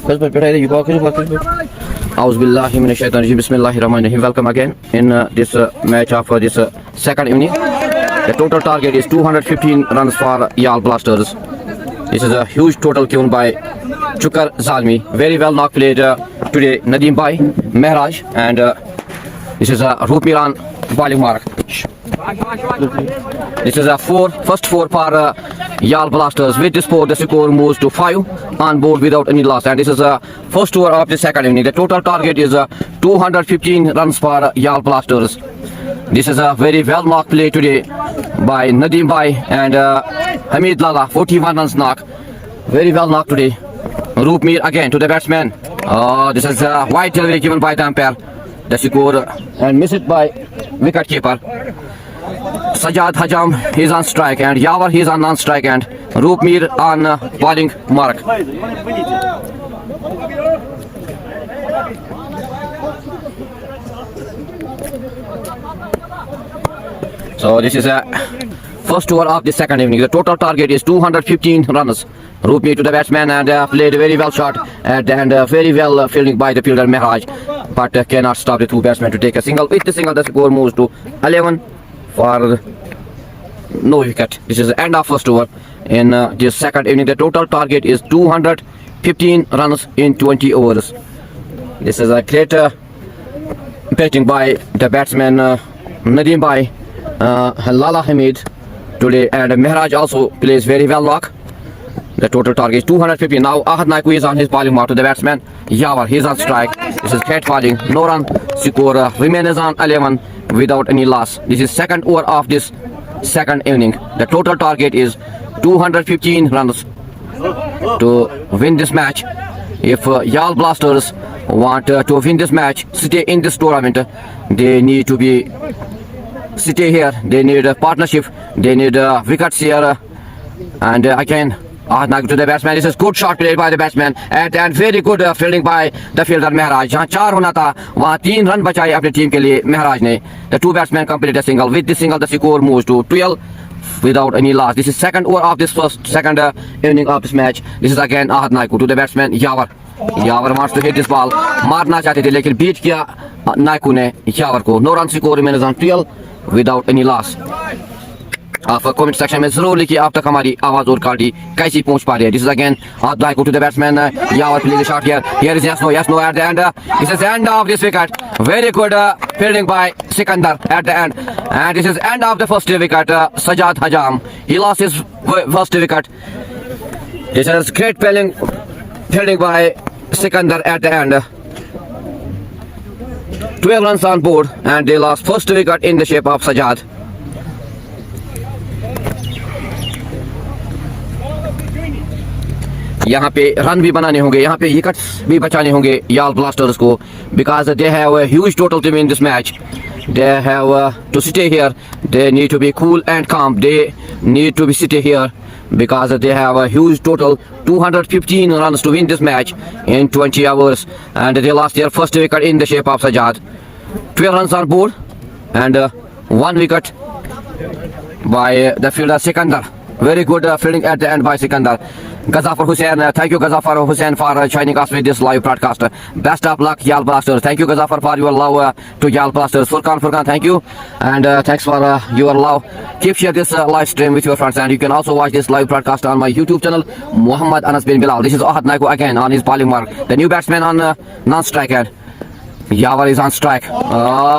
Welcome again in this match of this second evening. The total target is 215 runs for Yal Blasters. This is a huge total given by Chukar Zalmi. Very well knock played today Nadeem Bhai, Mehraj, and this is a Rupiran bowling mark. This is a first four for Yal Blasters. With this score, the score moves to 5 on board without any loss. And this is a first over of the second inning. The total target is 215 runs for Yal Blasters. This is a very well knock play today by Nadeem Bhai and Hamid Lala. 41 runs knock. Very well knocked today. Roopmeer again to the batsman. This is a wide delivery given by the umpire. The score and miss it by wicket keeper. Sajad Hajam is on strike and Yawar is on non-strike and Roopmeer on bowling mark. So this is a first over of the second inning. The total target is 215 runs. Roopmeer to the batsman and played a very well shot and very well fielding by the fielder Mehraj, but cannot stop the two batsmen to take a single. With the single, the score moves to 11 for no wicket. This is the end of first over. In this second inning, the total target is 215 runs in 20 overs. This is a great batting by the batsman Nadeem Bhai, Lala Hamid today, and Mehraj also plays very well knock. The total target is 250. Now Ahad Naiku is on his bowling mark to the batsman Yawar. He is on strike. This is great bowling. No run. Score remains on 11 without any loss. This is second over of this second inning. The total target is 215 runs to win this match. If Yal Blasters want to win this match, stay in this tournament, they need to stay here. They need a partnership. They need wickets here. And again, to the batsman. This is good shot played by the batsman and very good fielding by the fielder Mehraj. जहाँ 4 होना था वहाँ 3 run बचाए अपनी team के लिए Mehraj ने. The two batsmen complete a single. With this single, the score moves to 12 without any loss. This is second over of this second inning of this match. This is again Ahad Naiku to the batsman Yawar. Yawar wants to hit this ball. मारना चाहते थे लेकिन beat किया Naiku ने Yawar को. No run score remains on 12 without any loss. आप comment section में जरूर लिखिए आप तक हमारी आवाज और क्वालिटी कैसी पहुंच पा रही है. This is again Ahad Naiku to the batsman Yawar plays a shot here. Here is yes no at the end. This is the end of this wicket. Very good fielding by Sikandar at the end, and this is end of the first wicket. Sajad Hajam, he lost his first wicket. This is great fielding by Sikandar at the end. 12 runs on board and they lost first wicket in the shape of Sajad. यहाँ पे run भी बनाने होंगे, यहाँ पे wickets भी बचाने होंगे Yal Blasters को, because they have a huge total to win this match. They have to stay here. They need to be cool and calm. They need to be stay here because they have a huge total 215 runs to win this match in 20 hours, and they lost their first wicket in the shape of Sajad. 12 runs on board and 1 wicket by the fielder Sikandar. Very good fielding at the end by Sikandar. Gazafar Hussain, thank you Gazafar Hussain for joining us with this live broadcast. Best of luck Yal Blasters. Thank you Gazafar for your love to Yal Blasters. Furkan, thank you, and thanks for your love. Keep share this live stream with your friends, and you can also watch this live broadcast on my YouTube channel Muhammad Anas bin Bilal. This is Ahad Naiku again on his bowling mark. The new batsman on non-strike end. Yawar is on strike.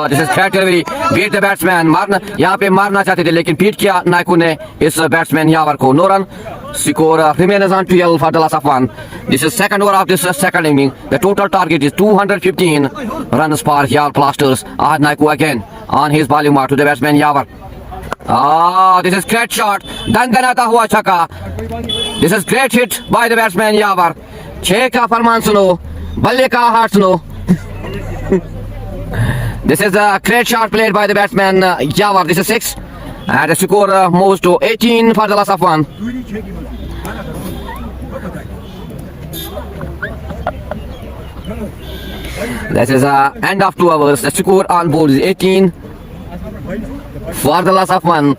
This is great delivery. Beat the batsman. यहाँ पे मारना चाहते थे लेकिन beat किया नायकू ने इस batsman यावर को. No run. Score remains on 12 for the loss of 1. This is second over of this second inning. The total target is 215 runs for Yal Blasters. Ahad Naiku again on his bowling mark to the batsman Yawar. This is great shot. दंदनाता हुआ छक्का. This is great hit by the batsman Yawar. 6 का फरमान सुनो, बल्ले का हाथ सुनो. This is a great shot played by the batsman Yawar. This is 6 and the score moves to 18 for the loss of 1. This is end of 2 hours. The score on board is 18 for the loss of 1.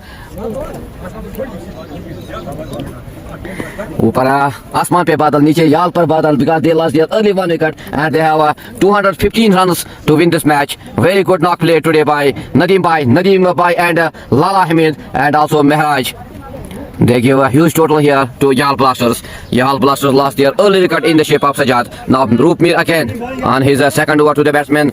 ऊपर आसमान पे बादल, नीचे याल पर बादल, because they lost their early one wicket and they have 215 runs to win this match. Very good knock play today by Nadeem Bhai and Lala Hamid and also Mehraj. They give a huge total here to Yal Blasters. Yal Blasters lost their early wicket in the shape of Sajjad. Now Roopmir again on his second over to the batsman.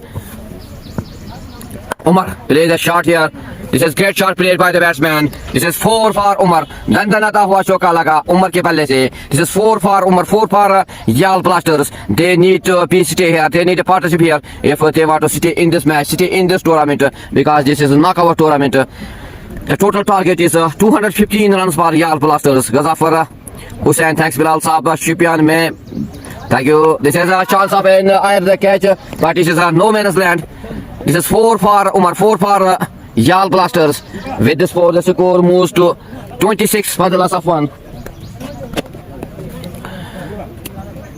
Umar plays a shot here. This is great shot played by the batsman. This is 4 for Umar. दंदनाता हुआ चौका लगा उमर के बल्ले से. This is 4 for Umar, 4 for Yal Blasters. They need to be stay here. They need a partnership here if they want to stay in this match, stay in this tournament, because this is a knockout tournament. The total target is 215 runs for Yal Blasters. Gazafar Hussain, thanks Bilal Saab, Shupian mein. Thank you. This is a chance of an iron the catch, but this is a no man's land. This is 4 for Umar, 4 for Yal Blasters. With this score, the score moves to 26 for the loss of 1.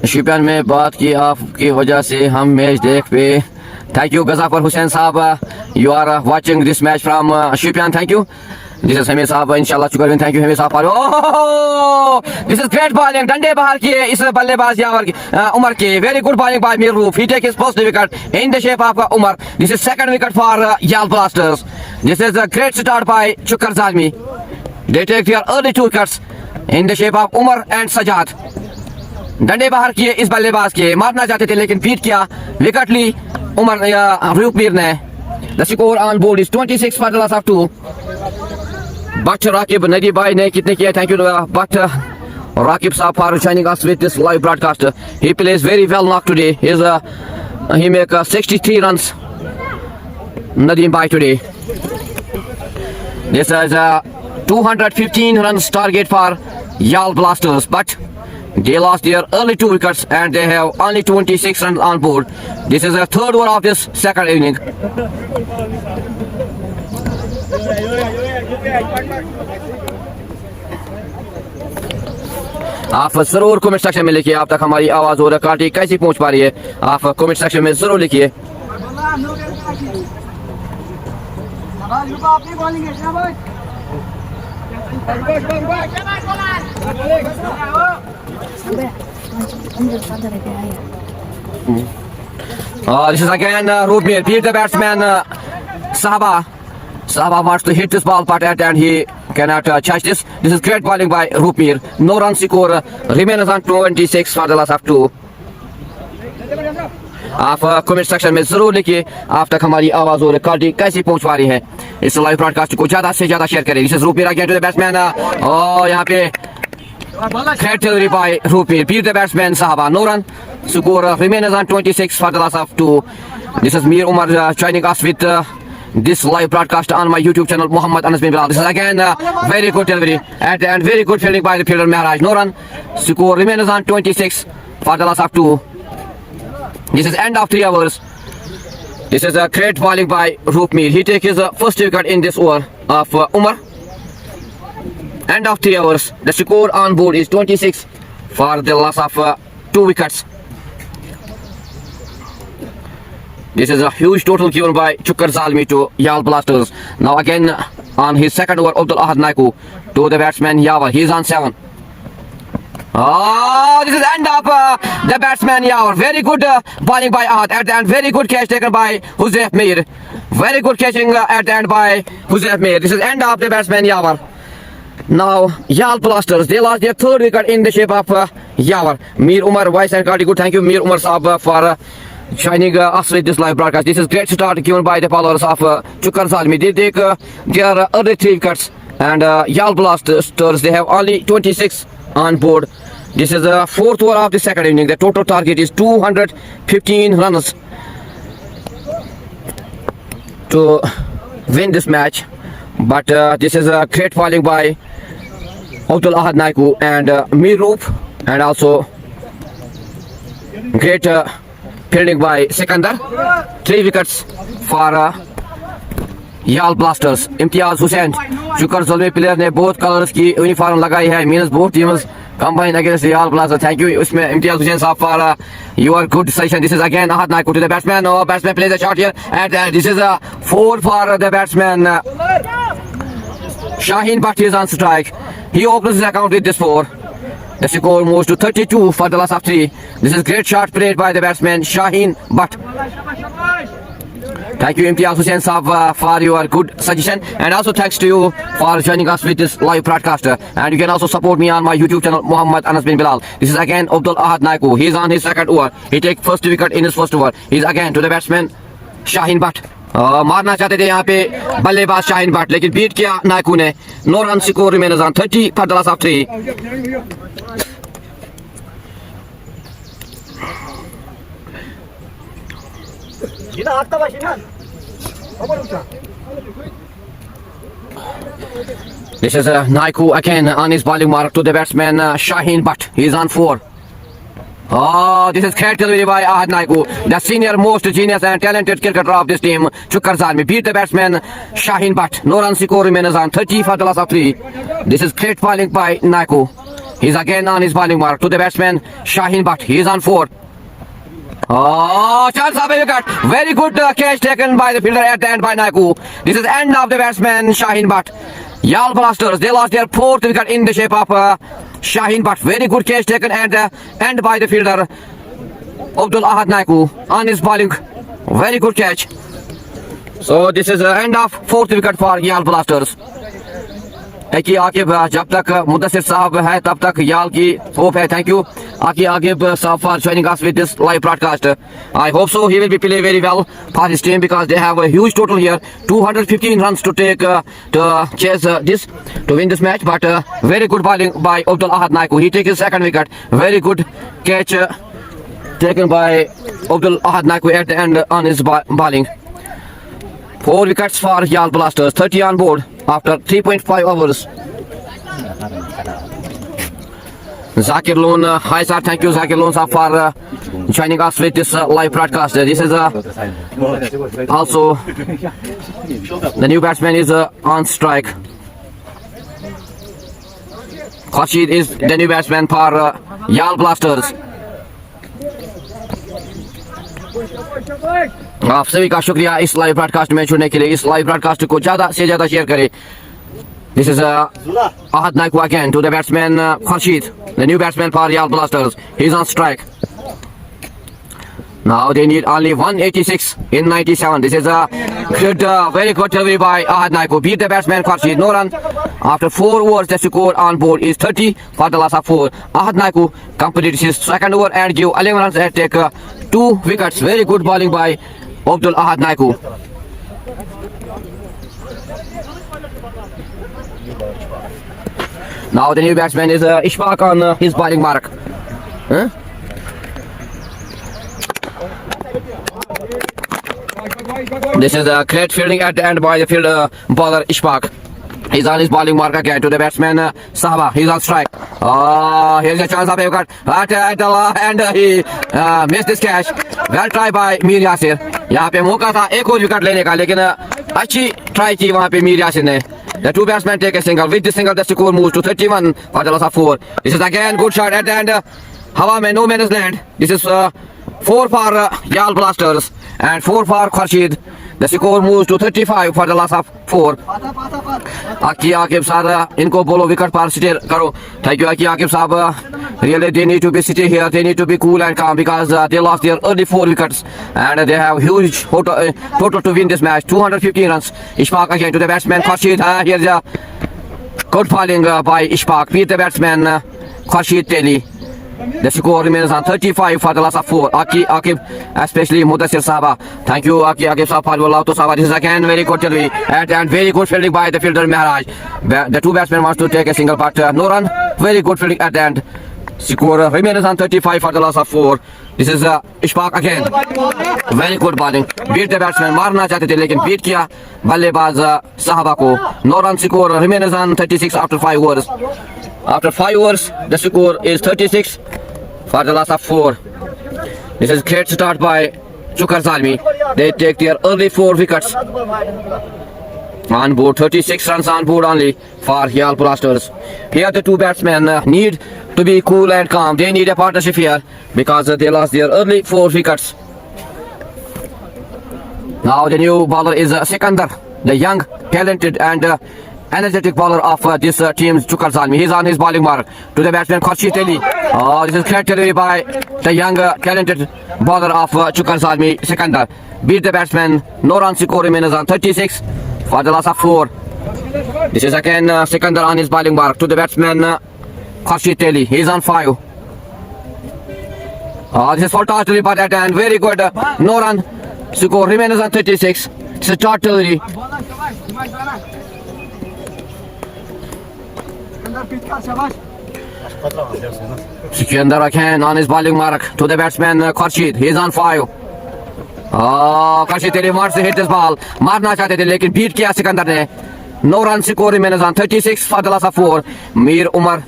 शिपियान में बात की आपकी वजह से हम match देख पे. Thank you Gazafar Hussain साहब. You are watching this match from Shipian. Thank you. This is Hamid साहब. इंशाल्लाह शुक्र. Thank you Hamid साहब. Oh, this is great bowling. डंडे बाहर किए इस बल्लेबाज यावर उमर के. Very good bowling by Mir Roof. He take his first wicket in the shape of Umar. This is second wicket for Yal Blasters. This is a great start by Chukar Zalmi. They take their early 2 wickets in the shape of Umar and Sajjad. डंडे बाहर किए इस बल्लेबाज के. मारना चाहते थे लेकिन बीट किया. विकेट ली उमर रूपमीर ने. The score on board is 26 for the loss of 2. But Rakib Nadeem Bhai ne kitne kiya? Thank you but Rakib Saab for joining us with this live broadcast. He plays very well knock today. He make 63 runs. Nadeem Bhai today. This is 215 runs target for Yal Blasters, but they lost their early 2 wickets and they have only 26 runs on board. This is the third over of this second inning. आप जरूर comment section में लिखिए आप तक हमारी आवाज और quality कैसी पहुंच पा रही है. आप कमेंट सेक्शन में जरूर लिखिए. This is again Roopmir. Beat the batsman Sahaba. Sahaba wants to hit this ball, but at the end he cannot catch this. This is great bowling by Roopmir. No run score remains on 26 for the loss of 2. आप comment section में जरूर लिखिए आप तक हमारी आवाज और quality कैसी पहुंच पा रही है. इस लाइव ब्रॉडकास्ट को ज्यादा से ज्यादा शेयर करें. This is Roopmir again to the batsman. और यहाँ पे great delivery by Roopmir. Beat the batsman Sahaba. No run score remains on 26 for the loss of 2. This is Mir Umar joining us with this live broadcast on my YouTube channel Muhammad Anas bin Bilal. This is again very good delivery at the end. Very good fielding by the fielder Mehraj. No run score remains on 26 for the loss of 2. This is end of 3 hours. This is a great bowling by Roopmir. He takes his first wicket in this over of Umar. End of 3 hours. The score on board is 26 for the loss of 2 wickets. This is a huge total given by Chukar Zalmi to Yal Blasters. Now again on his second over, Abdul Ahad Naiku to the batsman Yawar. He is on 7. Oh, this is end of the batsman Yawar. Very good bowling by Ahad at the end. Very good catch taken by Huzayf Mir. Very good catching at the end by Huzayf Mir. This is end of the batsman Yawar. Now Yal Blasters, they lost their third wicket in the shape of Yawar. Mir Umar, Vice and Kadi, good. Thank you Mir Umar Saab for joining us with this live broadcast. This is great start given by the bowlers of Chukar Zalmi. They take their early 3 wickets and Yal Blasters, they have only 26 on board. This is the 4th over of the second inning. The total target is 215 runs to win this match. But this is a great bowling by Abdul Ahad Naiku and Mir Roof, and also great fielding by Sikandar. 3 wickets for Yal Blasters. Imtiaz Hussain शुक्र Zalmi player ने बहुत colours की uniform लगाई है. Means both teams combined against Yal Blasters. Thank you उसमें इम्तियाज हुसैन साहब for your good session. This is again Ahad Naiku to the batsman. Oh, batsman plays a shot here and this is a 4 for the batsman Shaheen Bhatt is on strike. He opens his account with this 4. The score moves to 32 for the loss of 3. This is great shot played by the batsman Shaheen Butt. Thank you Imtiaz Hussain Saab for your good suggestion, and also thanks to you for joining us with this live broadcast. And you can also support me on my YouTube channel Muhammad Anas bin Bilal. This is again Abdul Ahad Naiku. He is on his second over. He takes first wicket in his first over. He is again to the batsman Shaheen Butt. मारना चाहते थे यहाँ पे बल्लेबाज शाहीन भट्ट, लेकिन beat किया नायकू ने. No run score remains on 30 for the loss of 3. This is Naiku again on his bowling mark to the batsman Shaheen Butt. He is on 4. Oh, this is great delivery by Ahad Naiku, the senior most genius and talented cricketer of this team. Chukkar Zalmi beat the batsman Shaheen Butt. No run score remains on 30 for the loss of 3. This is great bowling by Naiku. He's again on his bowling mark to the batsman Shaheen Butt. He is on 4. Oh, chance of a wicket. Very good catch taken by the fielder at the end by Naiku. This is end of the batsman Shaheen Butt. Yal Blasters, they lost their 4th wicket in the shape of Shaheen Butt. Very good catch taken and end by the fielder Abdul Ahad Naiku on his bowling. Very good catch. So this is end of 4th wicket for Yal Blasters. देखिए आकिब, जब तक मुदस्सिर साहब है तब तक याल की hope है. थैंक यू आकिब साहब for joining us with this live broadcast. I hope so he will be play very well for his team because they have a huge total here, 215 runs to take to chase this to win this match. But very good bowling by Abdul Ahad Naiku. He takes his second wicket. Very good catch taken by Abdul Ahad Naiku at the end on his bowling. 4 wickets for Yal Blasters, 30 on board after 3.5 overs. Zakir Loan, hi sir, thank you Zakir Loan sir for joining us with this live broadcast. This is also the new batsman is on strike. Khurshid is the new batsman for Yal Blasters. आप सभी का शुक्रिया इस live broadcast में जुड़ने के लिए. इस लाइव ब्रॉडकास्ट को ज्यादा से ज्यादा शेयर करें. This is Ahad Naiku again to the batsman Khurshid, the new batsman for Yal Blasters. He's on strike. Now they need only 186 in 97. This is a good, very good delivery by Ahad Naiku. Beat the batsman Khurshid. No run. After 4 overs, the score on board is 30 for the loss of 4. Ahad Naiku completed his second over and give 11 runs and take 2 wickets. Very good bowling by Abdul Ahad Naiku. Now the new batsman is Ishfaq on his bowling mark. This is a great fielding at the end by the fielder bowler Ishfaq. He's on his bowling mark again to the batsman Sahaba. He's on strike. Oh, here's a chance of a wicket. And he missed this catch. Well try by Mir Yasir. यहाँ पे मौका था एक और wicket लेने का, लेकिन अच्छी ट्राई की वहाँ पे मीर यासिर ने. The two batsmen take a single. With this single, the score moves to 31 for the loss of 4. This is again good shot at the end. Hawa mein no man's land. This is 4 for Yal Blasters and 4 for Khurshid. The score moves to 35 for the loss of 4. Aki Akib Sada, inko bolo wicket par sit karo. Thank you Aki Akib Saab. Really they need to be sitting here. They need to be cool and calm because they lost their early 4 wickets and they have huge total to win this match. 215 runs. Ishfaq again to the batsman Khurshid. Here's a good bowling by Ishfaq. Beat the batsman Khurshid Teli. The score remains on 35 for the loss of 4. Aki Akib, especially Mudassir Sahaba. Thank you Aki Akib Sahab for your to Sahaba. This is again very good delivery and very good fielding by the fielder Mehraj. The two batsmen wants to take a single but no run. Very good fielding at the end. Score remains on 35 for the loss of 4. This is Ishfaq again. Very good bowling. Beat the batsman. मारना चाहते थे लेकिन beat किया बल्लेबाज Sahaba को. No run score remains on 36 after 5 overs. After 5 overs, the score is 36 for the loss of 4. This is great start by Chukkar Zalmi. They take their early 4 wickets. On board, 36 runs on board only for Yal Blasters. Here the two batsmen need to be cool and calm. They need a partnership here because they lost their early 4 wickets. Now the new bowler is Sikandar, the young, talented and energetic bowler of this team's Chukar Zalmi. He's on his bowling mark to the batsman Khurshid Ali. This is great delivery by the young talented bowler of Chukar Zalmi, Sikandar. Beat the batsman. No runs score remains on 36 for the loss of 4. This is again Sikandar on his bowling mark to the batsman Khurshid Ali. He's on 5. This is for toss delivery by that and very good. No run score remains on 36. This is short delivery. Sikandar again on his bowling mark to the batsman Khurshid. He's on 5. Khurshid Ali wants to hit this ball. मारना चाहते थे लेकिन beat किया सिकंदर ने. No run score remains on 36 for the loss of 4. Mir Umar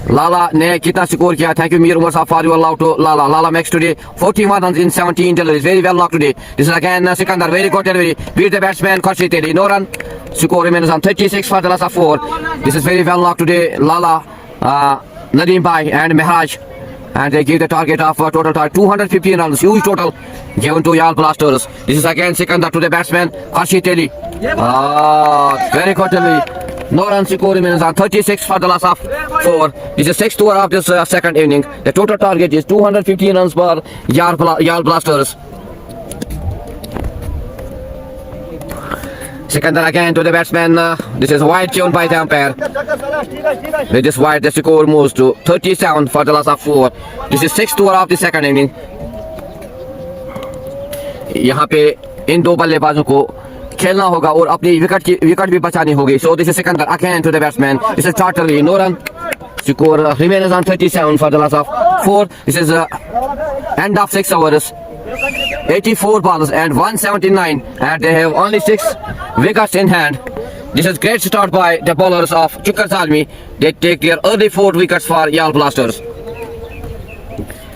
Lala ने कितना score किया? Thank you Mir Umar Saf for you allowed to Lala. Lala makes today 41 runs in 17 deliveries. Very well knocked today. This is again Sikandar. Very good delivery. Beat the batsman Khurshid Ali. No run score remains on 36 for the loss of 4. This is very well knocked today. Lala, Nadeem Bhai and Mehraj. And they give the target of total target 215 runs. Huge total given to Yal Blasters. This is again Sikandar to the batsman Khurshid Ali. Very good delivery. No runs score remains on 36 for the loss of 4. This is 6th over of this second inning. The total target is 215 runs for Yal Blasters. Sikandar again to the batsman. This is wide tuned by the umpire. With this wide, the score moves to 37 for the loss of 4. This is 6th over of the second inning. यहाँ पे इन दो बल्लेबाजों को खेलना होगा और अपनी wicket भी बचानी होगी. So this is Sikandar again to the batsman. This is totally no run. Score remains on 37 for the loss of 4. This is end of 6 overs. 84 balls and 179, and they have only 6 wickets in hand. This is great start by the bowlers of Chukar Zalmi. They take their early 4 wickets for Yal Blasters.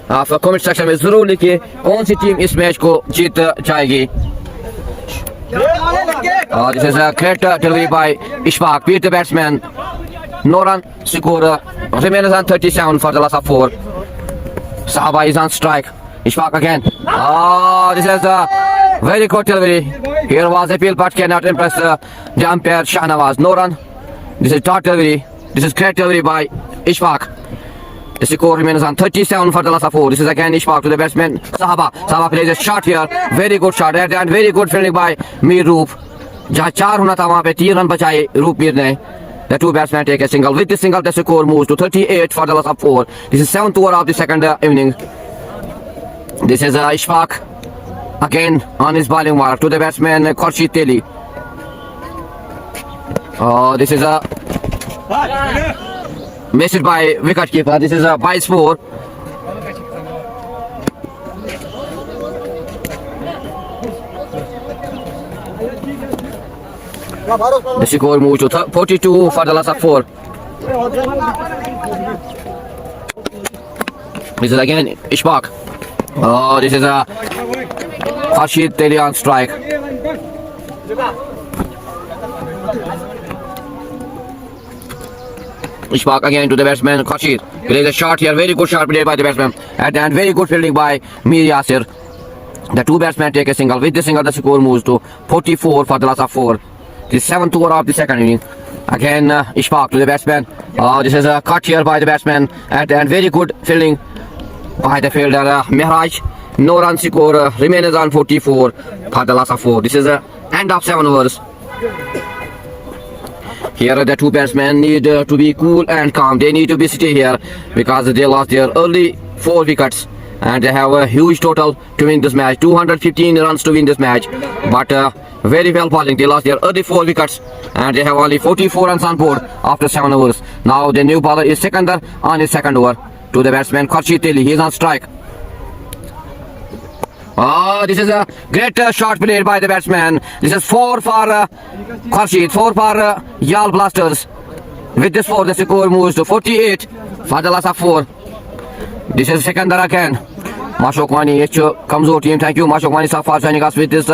आप comment section में जरूर लिखिए कौन सी team इस match को जीत जाएगी. This is a great delivery by Ishfaq. Beat the batsman. No run score remains on 37 for the loss of 4. Sahaba is on strike. Ishfaq again. This is a very good delivery. Here was appeal but cannot impress the umpire Shahnawaz. No run. This is short delivery. This is great delivery by Ishfaq. The score remains on 37 for the loss of 4. This is again Ishfaq to the batsman Sahaba. Sahaba plays a shot here. Very good shot and very good fielding by Mir Roop. जहाँ 4 होना था वहाँ पे 3 run बचाए रूप मीर ने. The two batsmen take a single. With this single, the score moves to 38 for the loss of 4. This is 7th over of the second inning. This is Ishfaq again on his bowling mark to the batsman Khurshid Ali. This is a missed by wicket keeper. This is a by score. The score moves to 42 for the loss of 4. This is again Ishfaq. This is a Khurshid Ali on strike. Ishfaq again to the batsman Khurshid. There is a shot here. Very good shot played by the batsman. And very good fielding by Mir Yasir. The two batsmen take a single. With the single, the score moves to 44 for the loss of 4. This is 7th over of the second inning. Again Ishfaq to the batsman. This is a cut here by the batsman. And very good fielding by the fielder Mehraj. No run score remains on 44 for the loss of 4. This is the end of 7 overs. Here the two batsmen need to be cool and calm. They need to be stay here because they lost their early 4 wickets. And they have a huge total to win this match. 215 runs to win this match. But very well bowling. They lost their early 4 wickets. And they have only 44 runs on board after 7 overs. Now the new bowler is Sikandar on his second over. To the batsman Khurshid Ali. He is on strike. This is a great shot played by the batsman. This is 4 for Khurshid, 4 for Yal Blasters. With this 4, the score moves to 48 for the loss of 4. This is Sikandar again. Mashok Wani, Kamzor team. Thank you, Mashok Wani, for joining us with this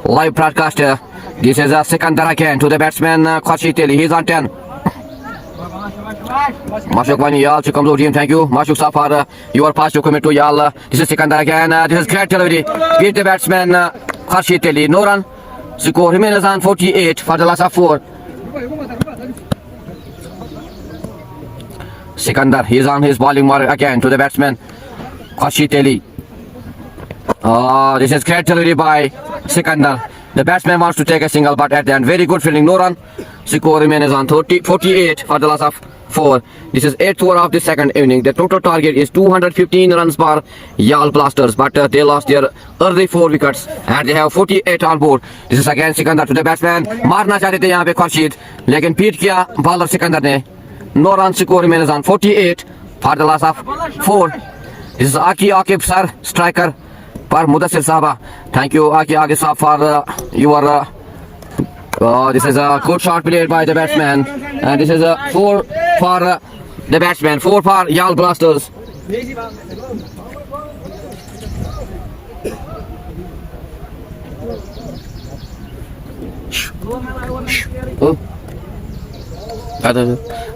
live broadcast. This is Sikandar again to the batsman Khurshid Ali. He is on 10. Mashok Wani, Yal, Kamzor team. Thank you, Mashok Safar. Your positive comment to Yal. This is Sikandar again. This is great delivery. Beat the batsman Khurshid Ali. No run. Score remains on 48 for the loss of 4. Sikandar, he is on his bowling mark again to the batsman Khurshid Ali. This is great delivery by Sikandar. The batsman wants to take a single, but at the end, very good fielding, no run. Score remains on 48 for the loss of 4. This is 8th over of the second inning. The total target is 215 runs for Yal Blasters, but they lost their early 4 wickets and they have 48 on board. This is again Sikandar to the batsman. मारना चाहते थे यहाँ पे खुर्शीद, लेकिन पीट किया bowler Sikandar ने. No run. Score remains on 48 for the loss of 4. This is Aki Akib sir, striker for Mudassir Sahaba. Thank you Aki Akib sir for your this is a good shot played by the batsman, and this is a 4 for the batsman, 4 for Yal Blasters. This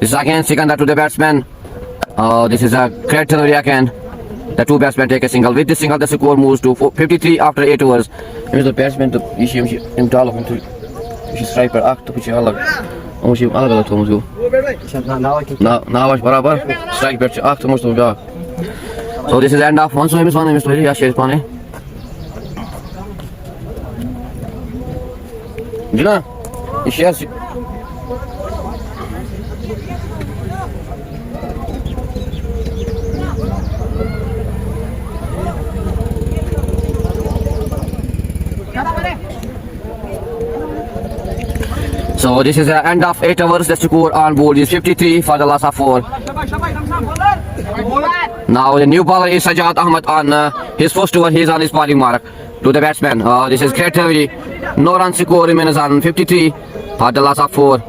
is again Sikandar to the batsman. This is a great delivery again. The two batsmen take a single. With this single, the score moves to 53 after 8 overs. Here's the batsman to him to striker act to अलग मुझे अलग तो मुझको ना wash बराबर strike bet act मुझको जा. So this is end of one. So I'm just very ashamed पाने जिना इश्यास. So this is the end of 8 overs. The score on board is 53 for the loss of 4. Now the new bowler is Sajad Ahmed on his first over. He is on his bowling mark to the batsman. This is great delivery. No run. Score remains on 53 for the loss of 4.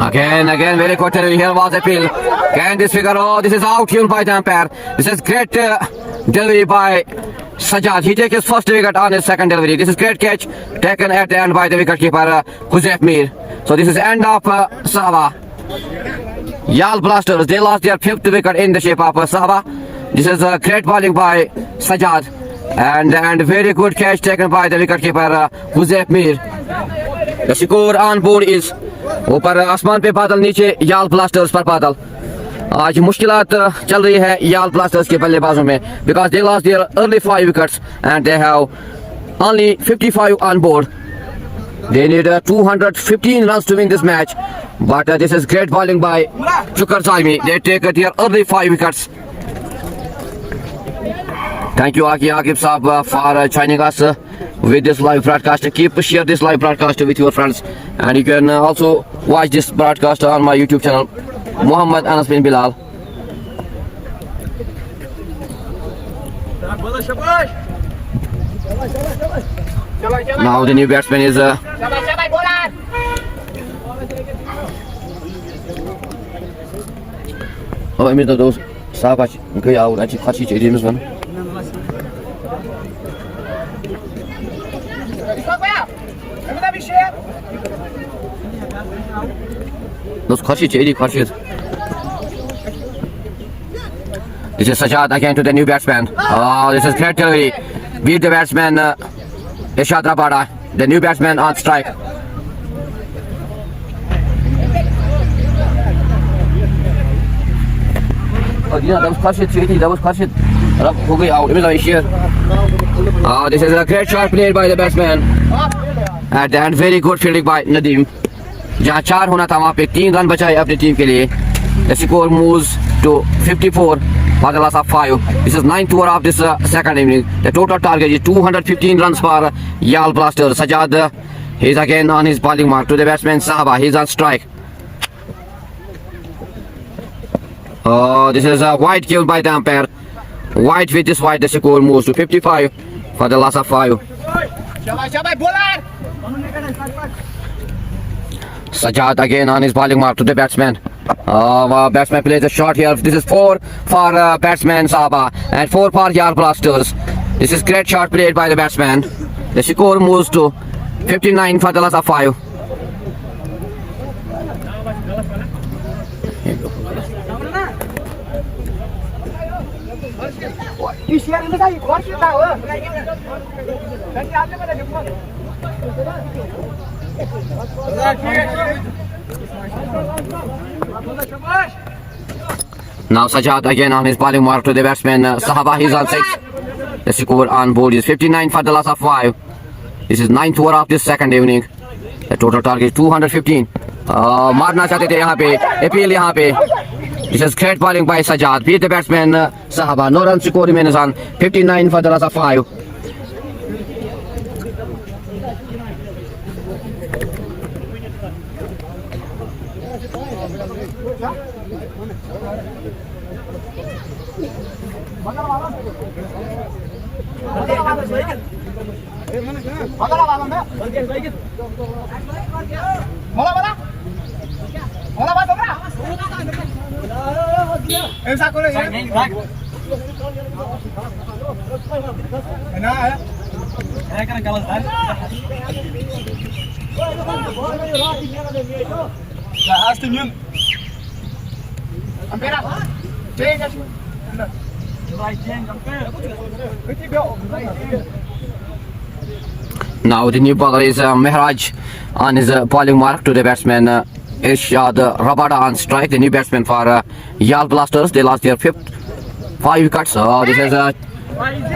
Again, very good delivery. Here was a pill. Can this figure? Oh, this is out here by the umpire. This is great delivery by Sajad. He takes his first wicket on his second delivery. This is great catch taken at the end by the wicketkeeper Huzef Mir. So this is end of Sahaba. Yal Blasters, they lost their 5th wicket in the shape of Sahaba. This is a great bowling by Sajad and very good catch taken by the wicketkeeper Huzef Mir. The score on board is ऊपर आसमान पे बादल, नीचे याल blasters पर बादल. आज मुश्किलात चल रही है याल ब्लास्टर्स के बल्लेबाजों में because they lost their early 5 wickets and they have only 55 on board. They need 215 runs to win this match, but this is great bowling by Shukar Zalmi. They take their early 5 wickets. Thank you Aki Akib Saab for joining us with this live broadcast. Share this live broadcast with your friends, and you can also watch this broadcast on my YouTube channel, Muhammad Anas bin Bilal. Now the new batsman is oh, I missed those. Sabach, okay, I would actually catch it in this one. Those Khurshid. This is Sajad again to the new batsman. Oh, this is great delivery. Beat the batsman Ishad Rabada, the new batsman on strike. Oh, yeah, that was Khurshid. That was Khurshid. Ho gayi out. This is a great shot played by the batsman. And very good fielding by Nadeem. जहाँ 4 होना था वहाँ पे 3 run बचाए अपनी team के लिए. The score moves to 54 for the loss of 5. This is 9th over of this second inning. The total target is 215 runs for Yal Blasters. Sajad is again on his bowling mark to the batsman Sahaba. He's on strike. This is a wide given by the umpire. Wide with this wide, the score moves to 55 for the loss of 5. Sajad again on his bowling mark to the batsman. Batsman plays a shot here. This is 4 for batsman Sahaba and 4 for Yal Blasters. This is great shot played by the batsman. The score moves to 59 for the loss of 5. Now Sajad again on his bowling mark to the batsman Sahaba. He's on 6. The score on board is 59 for the loss of 5. This is 9th over of this second evening. The total target is 215. मारना चाहते थे यहाँ पे appeal यहाँ पे. This is great bowling by Sajad. Beat the batsman Sahaba. No run score remains on 59 for the loss of 5. Now the new bowler is Mehraj on his bowling mark to the batsman Irshad Rabada on strike. The new batsman for Yal Blasters. They lost their 5 wickets. This is a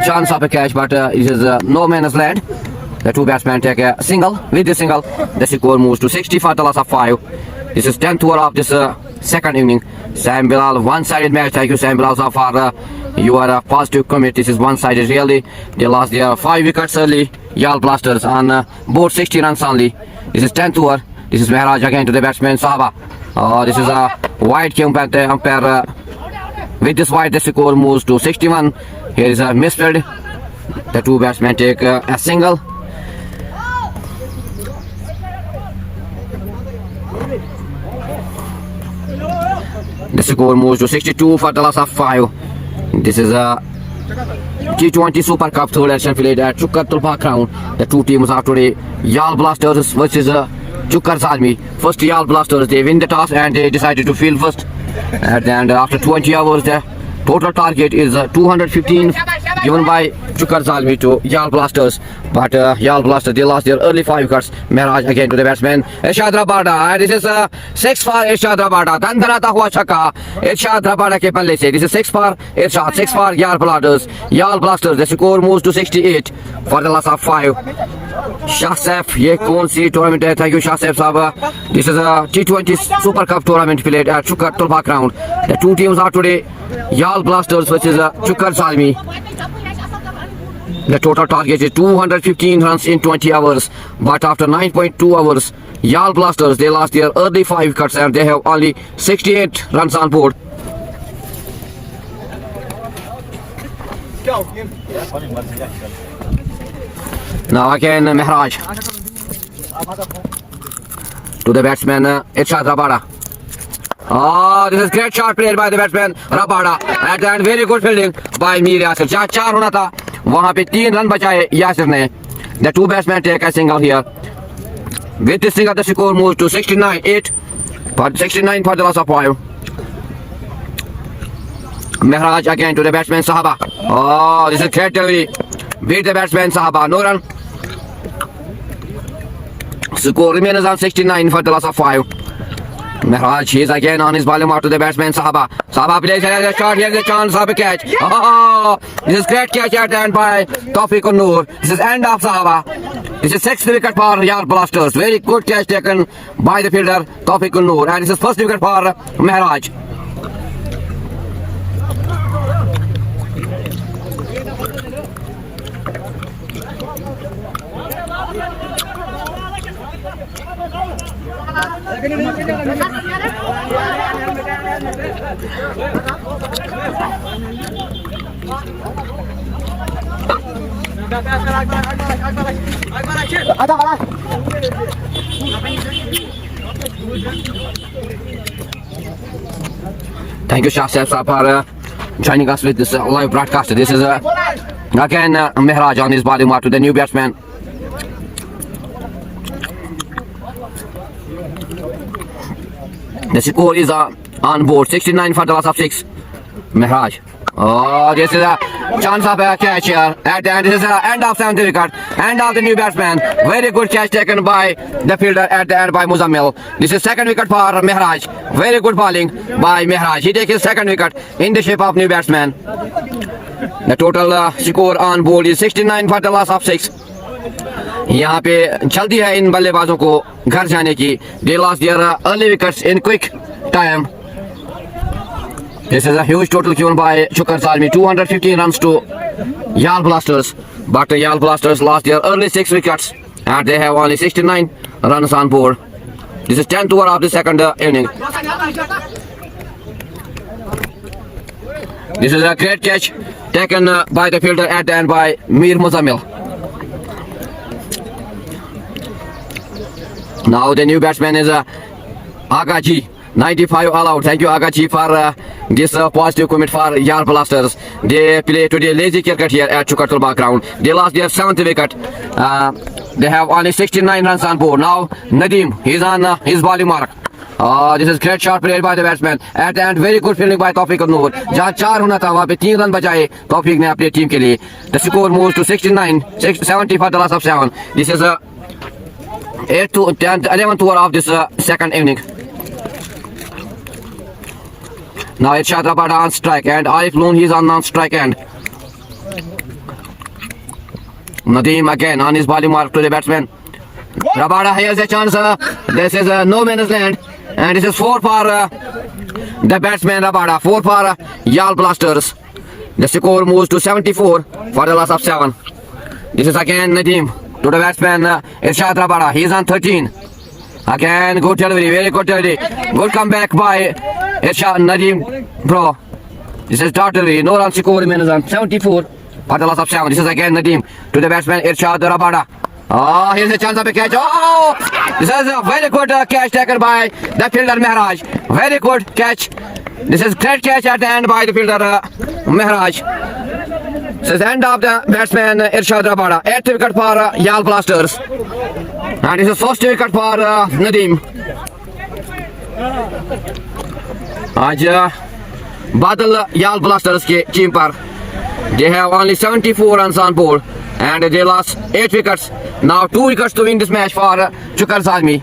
chance of a catch, but this is no man's land. The two batsmen take a single. With the single, the score moves to 60 for the loss of 5. This is 10th over of this second evening. Sam Bilal, one-sided match. Thank you, Sam Bilal, so far. You are a positive commit. This is one-sided really. They lost their 5 wickets early. Yal Blasters on board 60 runs only. This is 10th over. This is Mehraj again to the batsman Sahaba. This is a wide came back the umpire. With this wide, the score moves to 61. Here is a misfield. The two batsmen take a single. The score moves to 62 for the loss of 5. This is a T20 Super Cup third edition played at Chukar Tulpa ground. The two teams are today Yal Blasters versus Chukar Zalmi. First Yal Blasters, they win the toss and they decided to field first. And after 20 hours, the total target is 215 given by Chukar Zalmi to Yal Blasters. But Yal Blasters, they lost their early 5 wickets. Mehraj again to the batsman Irshad Rabada. And this is 6 for Irshad Rabada. Dandhanata hua chakka Irshad Rabada ke palle se. This is 6 for Irshad, 6 for Yal Blasters. Yal Blasters, the score moves to 68 for the loss of 5. Shah Saif, ये कौन सी tournament है? Thank you Shah Saif साहब. This is a T20 Super Cup tournament played at Chukar Tulpa ground. The two teams are today Yal Blasters versus Chukar Zalmi. The total target is 215 runs in 20 hours. But after 9.2 hours, Yal Blasters, they lost their early 5 wickets and they have only 68 runs on board. Now again Mehraj to the batsman Irshad Rabada. This is great shot played by the batsman Rabada and very good fielding by Mir Yasir. जहाँ 4 होना था वहाँ पे 3 run बचाए यासिर ने. The two batsmen take a single here. With this single, the score moves to 69 for the loss of 5. Mehraj again to the batsman Sahaba. This is great delivery. Beat the batsman Sahaba. No run. Score remains on 69 for the loss of 5. Mehraj is again on his bowling mark to the batsman Sahaba. Sahaba plays a shot. Here's the chance of a catch. This is great catch at the end by Tawfiq Noor. This is end of Sahaba. This is 6th wicket for Yal Blasters. Very good catch taken by the fielder Tawfiq Noor. And this is 1st wicket for Mehraj. Thank you Shah Saif for joining us with this live broadcast. This is again Mehraj on his bowling mark to the new batsman. The score is on board 69 for the loss of 6. Mehraj. Oh, this is a chance of a catch here. At the end, this is the end of 7th wicket. End of the new batsman. Very good catch taken by the fielder at the end by Muzammil. This is 2nd wicket for Mehraj. Very good bowling by Mehraj. He takes his 2nd wicket in the shape of new batsman. The total score on board is 69 for the loss of 6. यहाँ पे जल्दी है इन बल्लेबाजों को घर जाने की. They lost their early wickets in quick time. This is a huge total given by Chukar Zalmi, 215 runs to Yal Blasters. But the Yal Blasters lost their early 6 wickets and they have only 69 runs on board. This is 10th over of the 2nd inning. This is a great catch taken by the fielder at the end by Mir Muzammil. Now the new batsman is Agaji. 95 all out. Thank you Agachi for this positive comment for Yal Blasters. They play today lazy cricket here at Chukartulba ground. They lost their 7th wicket. They have only 69 runs on board. Now Nadeem, he's on his bowling mark. This is great shot played by the batsman. At the end, very good fielding by Tawfiq Noor. जहाँ 4 होना था वहाँ पे 3 run बचाए तौफीक ने अपनी team के लिए. The score moves to 70 for the loss of 7. This is 8th to 10th, 11th over of this 2nd inning. Now it's Irshad Rabada on strike and Arif Loon, he's on non-strike end. Nadeem again on his bowling mark to the batsman. Rabada has a chance. This is no man's land and this is 4 for the batsman Rabada, 4 for Yal Blasters. The score moves to 74 for the loss of 7. This is again Nadeem to the batsman Irshad Rabada. He's on 13. Again good delivery, very good delivery. Good comeback by Irshad Nadeem bro. This is dot delivery. No run score remains on 74 for the loss of 7. This is again Nadeem to the batsman Irshad Rabada. Here's a chance of a catch. This is a very good catch taken by the fielder Mehraj. Very good catch. This is great catch at the end by the fielder Mehraj. This is the end of the batsman Irshad Rabada. 8th wicket for Yal Blasters. And this is 1st wicket for Nadeem. आज बादल Yal Blasters के team पर. They have only 74 runs on board and they lost 8 wickets. Now 2 wickets to win this match for Chukar Zalmi.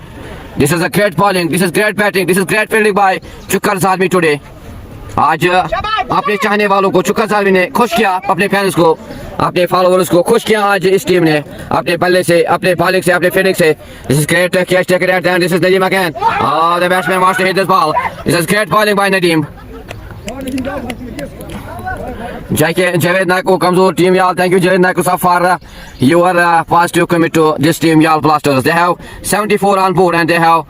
This is a great bowling, this is great batting, this is great fielding by Chukar Zalmi today. आज अपने चाहने वालों को चुकर ज़ालमी ने खुश किया, अपने fans को, अपने फॉलोअर्स को खुश किया आज इस टीम ने अपने बल्ले से, अपने बॉलिंग से, अपने फील्डिंग से. This is great catch taken at the end. This is Nadeem again. The batsman wants to hit this ball. This is great bowling by Nadeem. Javed Naiko Kamzor team Yal. Thank you Javed Naiko sir for your positive commit to this team Yal Blasters. They have 74 on board and they have.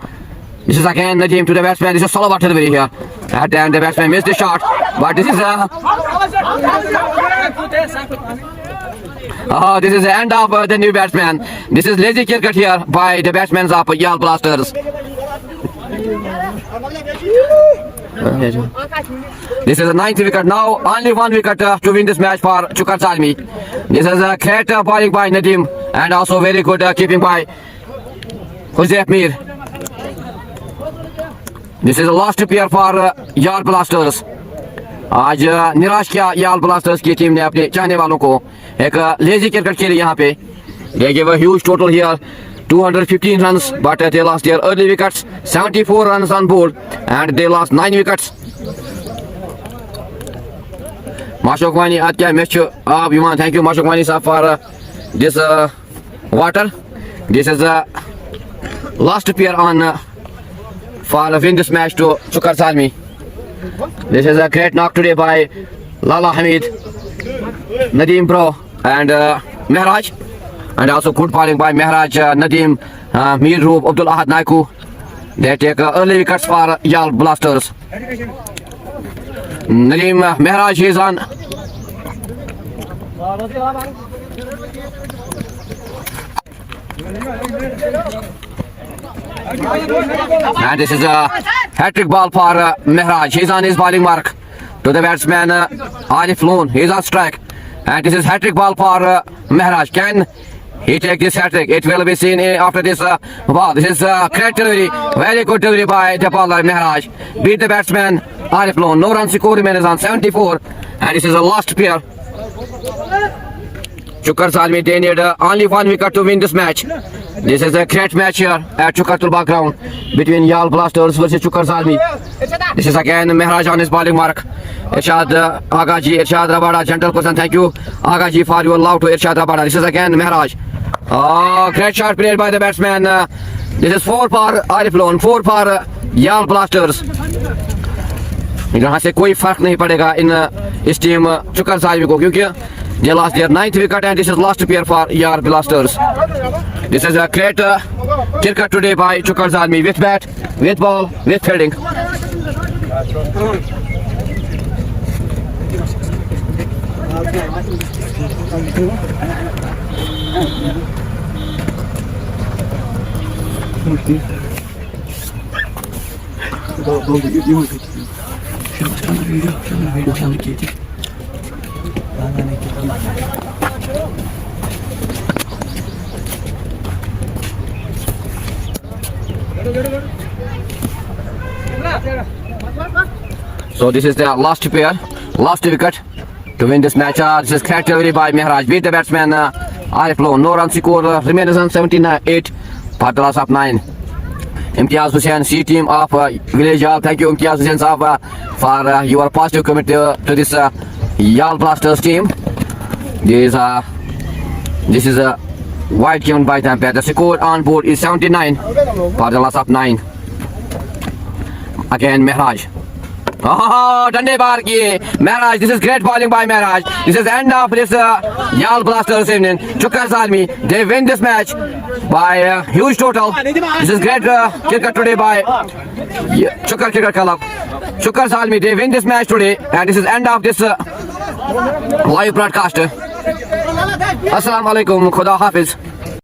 This is again Nadeem to the batsman. This is Salawat delivery here. At the end the batsman missed the shot, but this is this is the end of the new batsman. This is lazy cricket here by the batsmen of Yal Blasters. This is a 9th wicket. Now only 1 wicket to win this match for Chukar Zalmi. This is a great bowling by Nadeem and also very good keeping by Huzayf Mir. This is the last pair for Yal Blasters. आज निराश किया Yal Blasters की team ने अपने चाहने वालों को एक लेजी क्रिकेट खेली यहाँ पे. They gave a huge total here, 215 runs, but they lost their early wickets, 74 runs on board, and they lost 9 wickets. Mashok Wani, आज क्या मैच आप युवा. Thank you Mashok Wani sir for this water. This is the last pair on for win this match to Chukar Zalmi. This is a great knock today by Lala Hamid, Nadeem Bro and Mehraj, and also good bowling by Mehraj, Nadeem, Mir Roop, Abdul Ahad Naiku. They take early wickets for Yal Blasters. Nadeem Mehraj is on. And this is a hat-trick ball for Mehraj. He's on his bowling mark to the batsman Arif Loon. He's on strike. And this is hat-trick ball for Mehraj. Can he take this hat-trick? It will be seen after this ball. This is great delivery. Very good delivery by the bowler Mehraj. Beat the batsman Arif Lone. No runs score remains on 74. And this is the last pair. Chukar Zalmi, they need only 1 wicket to win this match. This is a great match here at Chukar Tulba ground between Yal Blasters versus Chukar Zalmi. This is again Mehraj on his bowling mark. Irshad Agaji, Irshad Rabada, gentle person. Thank you, Agaji, for your love to Irshad Rabada. This is again Mehraj. Oh, great shot played by the batsman. This is 4 for Arif Lone, 4 for Yal Blasters. यहाँ से कोई फर्क नहीं पड़ेगा इन इस team चुकर Sahib को क्योंकि they lost their 9th wicket and this is last pair for Yal Blasters. This is a great cricket today by Chukar Zalmi with bat, with ball, with fielding. So this is the last pair, last wicket to win this match. This is great delivery by Mehraj. Beat the batsman Arif Lone. No runs score remains on 78 for the loss of 9. Imtiaz Hussain, C team of Village Yal. Thank you, Imtiaz Hussain Saab, for your positive commitment to this Yal Blasters team. This is a wide given by the umpire. The score on board is 79 for the loss of 9. Again, Mehraj. Oh, Dande Bar ki Mehraj. This is great bowling by Mehraj. This is end of this Yal Blasters evening. Chukar Zalmi, they win this match by a huge total. This is great cricket today by Chukar Cricket Club. Chukar Zalmi, they win this match today, and this is end of this live broadcast. Assalamu alaikum. Khuda Hafiz.